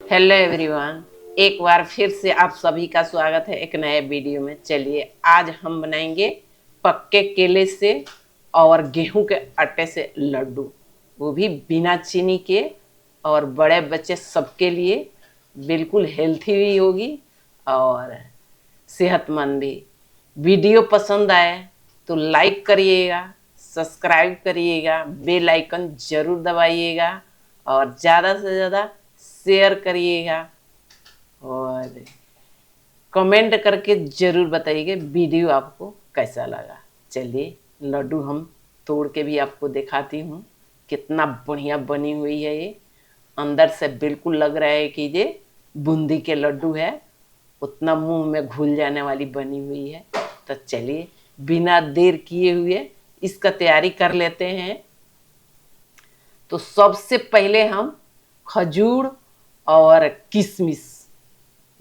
Hello everyone, एक बार फिर से आप सभी का स्वागत है एक नए वीडियो में। चलिए आज हम बनाएंगे पक्के केले से और गेहूं के आटे से लड्डू, वो भी बिना चीनी के। और बड़े बच्चे सबके लिए बिल्कुल हेल्थी भी होगी और सेहतमंद भी। वीडियो पसंद आए तो लाइक करिएगा, सब्सक्राइब करिएगा, बेल आइकन जरूर दबाइएगा और ज़्यादा से ज़्यादा शेयर करिएगा और कमेंट करके ज़रूर बताइएगा वीडियो आपको कैसा लगा। चलिए लड्डू हम तोड़ के भी आपको दिखाती हूँ कितना बढ़िया बनी हुई है ये। अंदर से बिल्कुल लग रहा है कि ये बूंदी के लड्डू है, उतना मुंह में घुल जाने वाली बनी हुई है। तो चलिए बिना देर किए हुए इसका तैयारी कर लेते हैं। तो सबसे पहले हम खजूर और किशमिश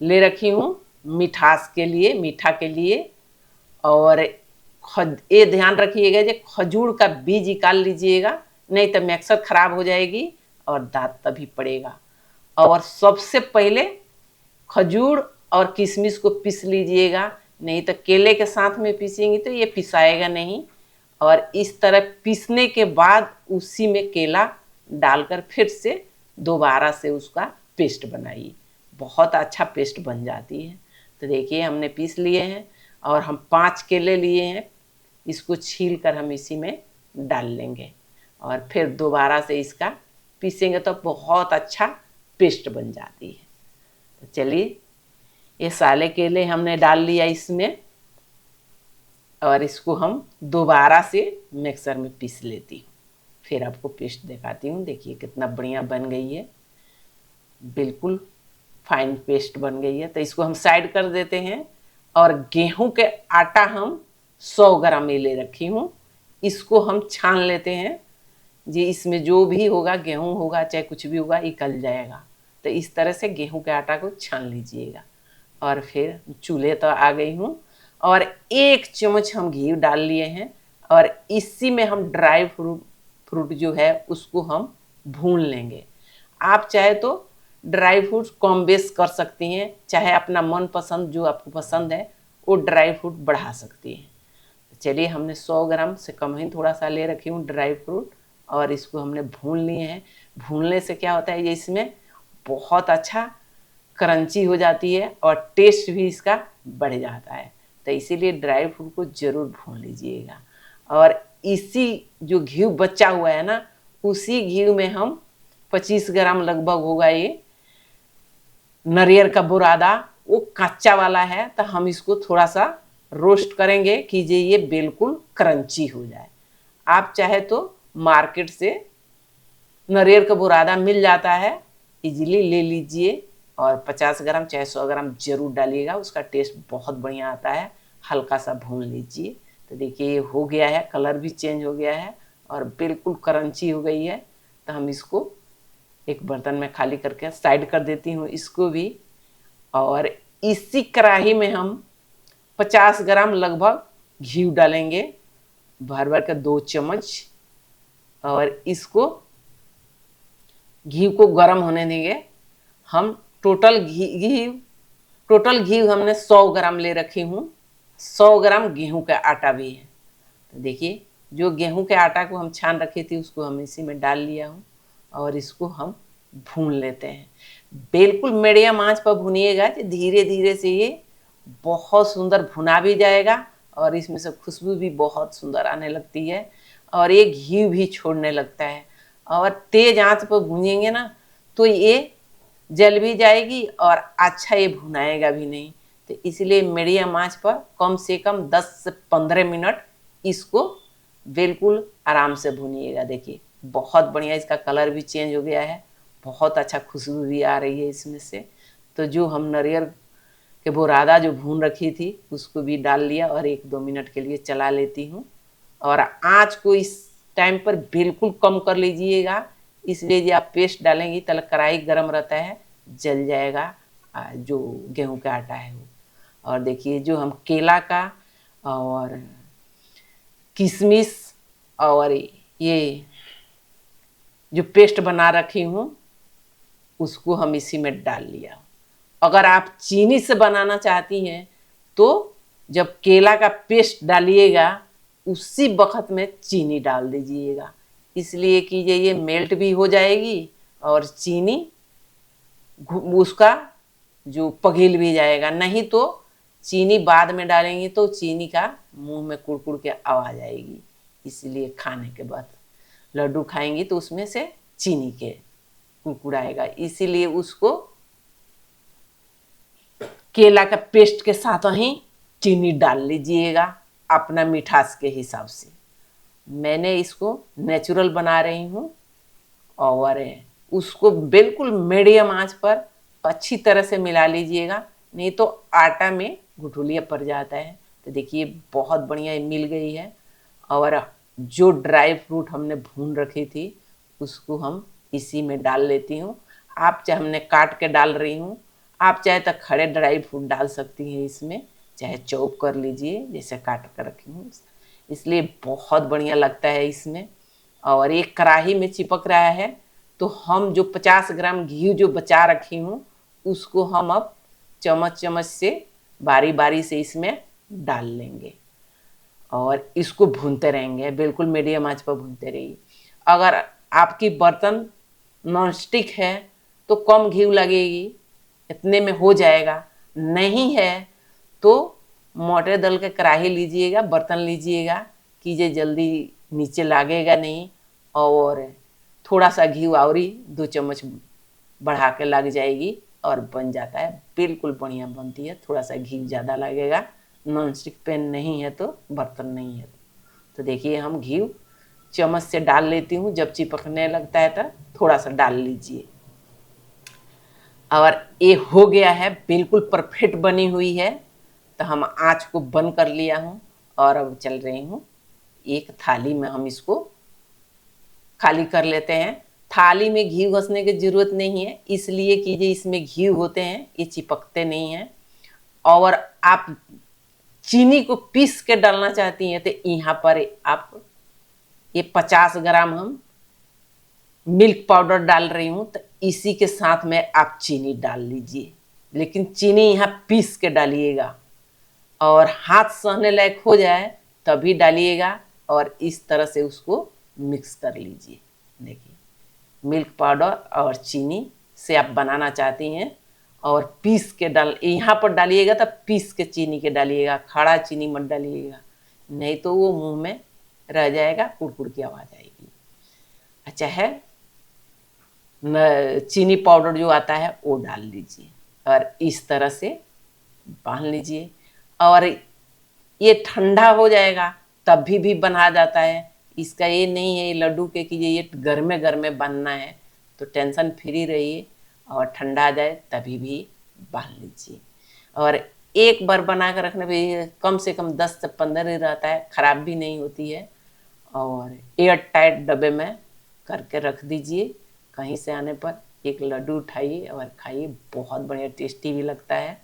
ले रखी हूँ मिठास के लिए, मीठा के लिए। और ये ध्यान रखिएगा कि खजूर का बीज निकाल लीजिएगा, नहीं तो मिक्सर खराब हो जाएगी और दांत तभी पड़ेगा। और सबसे पहले खजूर और किशमिश को पीस लीजिएगा, नहीं तो केले के साथ में पीसेंगी तो ये पिसाएगा नहीं। और इस तरह पीसने के बाद उसी में केला डालकर फिर से दोबारा से उसका पेस्ट बनाइए, बहुत अच्छा पेस्ट बन जाती है। तो देखिए हमने पीस लिए हैं और हम 5 केले लिए हैं, इसको छील कर हम इसी में डाल लेंगे और फिर दोबारा से इसका पीसेंगे तो बहुत अच्छा पेस्ट बन जाती है। तो चलिए ये सारे केले हमने डाल लिया इसमें और इसको हम दोबारा से मिक्सर में पीस लेती हूँ, फिर आपको पेस्ट दिखाती हूँ। देखिए कितना बढ़िया बन गई है, बिल्कुल फाइन पेस्ट बन गई है। तो इसको हम साइड कर देते हैं। और गेहूं के आटा हम 100 ग्राम ले रखी हूँ, इसको हम छान लेते हैं जी। इसमें जो भी होगा, गेहूं होगा चाहे कुछ भी होगा, निकल जाएगा। तो इस तरह से गेहूं के आटा को छान लीजिएगा। और फिर चूल्हे तो आ गई हूँ और 1 चम्मच हम घी डाल लिए हैं और इसी में हम ड्राई फ्रूट जो है उसको हम भून लेंगे। आप चाहे तो ड्राई फ्रूट कम बेस कर सकती हैं, चाहे अपना मन पसंद जो आपको पसंद है वो ड्राई फ्रूट बढ़ा सकती हैं। चलिए हमने 100 ग्राम से कम ही थोड़ा सा ले रखी हूँ ड्राई फ्रूट और इसको हमने भून लिए हैं। भूनने से क्या होता है, ये इसमें बहुत अच्छा क्रंची हो जाती है और टेस्ट भी इसका बढ़ जाता है। तो इसीलिए ड्राई फ्रूट को ज़रूर भून लीजिएगा। और इसी जो घी बचा हुआ है ना, उसी घी में हम 25 ग्राम लगभग होगा ये नारियल का बुरादा, वो कच्चा वाला है तो हम इसको थोड़ा सा रोस्ट करेंगे कि ये बिल्कुल क्रंची हो जाए। आप चाहे तो मार्केट से नारियल का बुरादा मिल जाता है, इजीली ले लीजिए और 50 ग्राम चाहे 100 ग्राम जरूर डालिएगा, उसका टेस्ट बहुत बढ़िया आता है। हल्का सा भून लीजिए। तो देखिए ये हो गया है, कलर भी चेंज हो गया है और बिल्कुल क्रंची हो गई है। तो हम इसको एक बर्तन में खाली करके साइड कर देती हूँ इसको भी। और इसी कढ़ाई में हम 50 ग्राम लगभग घी डालेंगे, भर भर के 2 चम्मच। और इसको घी को गर्म होने देंगे। हम टोटल घी हमने 100 ग्राम ले रखी हूँ, 100 ग्राम गेहूं का आटा भी है। तो देखिए जो गेहूं के आटा को हम छान रखी थी उसको हम इसी में डाल लिया हूँ और इसको हम भून लेते हैं। बिल्कुल मीडियम आंच पर भुनिएगा, धीरे धीरे से ये बहुत सुंदर भुना भी जाएगा और इसमें से खुशबू भी बहुत सुंदर आने लगती है और ये घी भी छोड़ने लगता है। और तेज आंच पर भूनेंगे ना तो ये जल भी जाएगी और अच्छा ये भुनाएगा भी नहीं। तो इसलिए मीडियम आंच पर कम से कम 10 से 15 मिनट इसको बिल्कुल आराम से भुनिएगा। देखिए बहुत बढ़िया इसका कलर भी चेंज हो गया है, बहुत अच्छा खुशबू भी आ रही है इसमें से। तो जो हम नारियल के बुरादा जो भून रखी थी उसको भी डाल लिया और 1-2 मिनट के लिए चला लेती हूँ। और आँच को इस टाइम पर बिल्कुल कम कर लीजिएगा, इसलिए जो आप पेस्ट डालेंगी तब कढ़ाई गर्म रहता है, जल जाएगा जो गेहूं का आटा है वो। और देखिए जो हम केला का और किशमिश और ये जो पेस्ट बना रखी हूँ उसको हम इसी में डाल लिया। अगर आप चीनी से बनाना चाहती हैं तो जब केला का पेस्ट डालिएगा उसी वक्त में चीनी डाल दीजिएगा, इसलिए कि ये मेल्ट भी हो जाएगी और चीनी उसका जो पिघल भी जाएगा। नहीं तो चीनी बाद में डालेंगे तो चीनी का मुंह में कुड़कुड़ के आवाज आएगी, इसलिए खाने के बाद लड्डू खाएंगी तो उसमें से चीनी के कुड़कुड़ आएगा, इसीलिए उसको केला का पेस्ट के साथ ही चीनी डाल लीजिएगा अपना मिठास के हिसाब से। मैंने इसको नेचुरल बना रही हूँ और उसको बिल्कुल मीडियम आंच पर अच्छी तरह से मिला लीजिएगा, नहीं तो आटा में गुठलिया पड़ जाता है। तो देखिए बहुत बढ़िया मिल गई है। और जो ड्राई फ्रूट हमने भून रखी थी उसको हम इसी में डाल लेती हूँ। आप चाहे हमने काट के डाल रही हूँ, आप चाहे तो खड़े ड्राई फ्रूट डाल सकती हैं इसमें, चाहे चॉप कर लीजिए जैसे काट कर रखी हूँ, इसलिए बहुत बढ़िया लगता है इसमें। और एक कढ़ाई में चिपक रहा है तो हम जो 50 ग्राम घी जो बचा रखी हूँ उसको हम अब चम्मच चम्मच से बारी बारी से इसमें डाल लेंगे और इसको भूनते रहेंगे, बिल्कुल मीडियम आंच पर भूनते रहिए। अगर आपकी बर्तन नॉन स्टिक है तो कम घी लगेगी, इतने में हो जाएगा। नहीं है तो मोटे दल के कढ़ाई लीजिएगा, बर्तन लीजिएगा कि ये जल्दी नीचे लागेगा नहीं, और थोड़ा सा घी और 2 चम्मच बढ़ा के लग जाएगी और बन जाता है, बिल्कुल बढ़िया बनती है। थोड़ा सा घी ज़्यादा लगेगा, नॉन स्टिक पैन नहीं है तो, बर्तन नहीं है तो देखिए हम घी चम्मच से डाल लेती हूँ, जब चिपकने लगता है तो थोड़ा सा डाल लीजिए। और ये हो गया है, बिल्कुल परफेक्ट बनी हुई है। तो हम आँच को बंद कर लिया हूँ और अब चल रही हूँ एक थाली में, हम इसको खाली कर लेते हैं। थाली में घी घसने की जरूरत नहीं है, इसलिए कि ये इसमें घी होते हैं ये चिपकते नहीं हैं। और आप चीनी को पीस के डालना चाहती हैं तो यहाँ पर आप ये 50 ग्राम हम मिल्क पाउडर डाल रही हूँ, तो इसी के साथ में आप चीनी डाल लीजिए, लेकिन चीनी यहाँ पीस के डालिएगा और हाथ सहने लायक हो जाए तभी डालिएगा और इस तरह से उसको मिक्स कर लीजिए। देखिए मिल्क पाउडर और चीनी से आप बनाना चाहती हैं और पीस के डाल, यहाँ पर डालिएगा तब पीस के चीनी के डालिएगा, खड़ा चीनी मत डालिएगा, नहीं तो वो मुंह में रह जाएगा, कुड़कुड़ की आवाज़ आएगी। अच्छा है चीनी पाउडर जो आता है वो डाल लीजिए और इस तरह से बांध लीजिए। और ये ठंडा हो जाएगा तभी भी बना जाता है, इसका ये नहीं है लड्डू के कि ये गर्मे गर्मे बनना है, तो टेंशन फ्री रहिए और ठंडा आ जाए तभी भी बांध लीजिए। और एक बार बना कर रखने पे कम से कम 10 से 15 दिन रहता है, ख़राब भी नहीं होती है। और एयर टाइट डब्बे में करके रख दीजिए, कहीं से आने पर एक लड्डू उठाइए और खाइए, बहुत बढ़िया टेस्टी भी लगता है।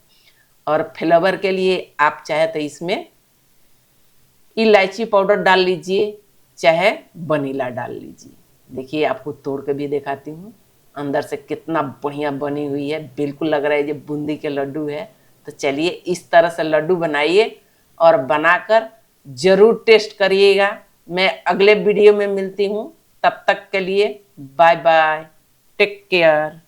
और फ्लेवर के लिए आप चाहे तो इसमें इलायची पाउडर डाल लीजिए, चाहे वनीला डाल लीजिए। देखिए आपको तोड़ के भी दिखाती हूँ अंदर से कितना बढ़िया बनी हुई है, बिल्कुल लग रहा है ये बूंदी के लड्डू है। तो चलिए इस तरह से लड्डू बनाइए और बनाकर ज़रूर टेस्ट करिएगा। मैं अगले वीडियो में मिलती हूँ, तब तक के लिए बाय बाय, टेक केयर।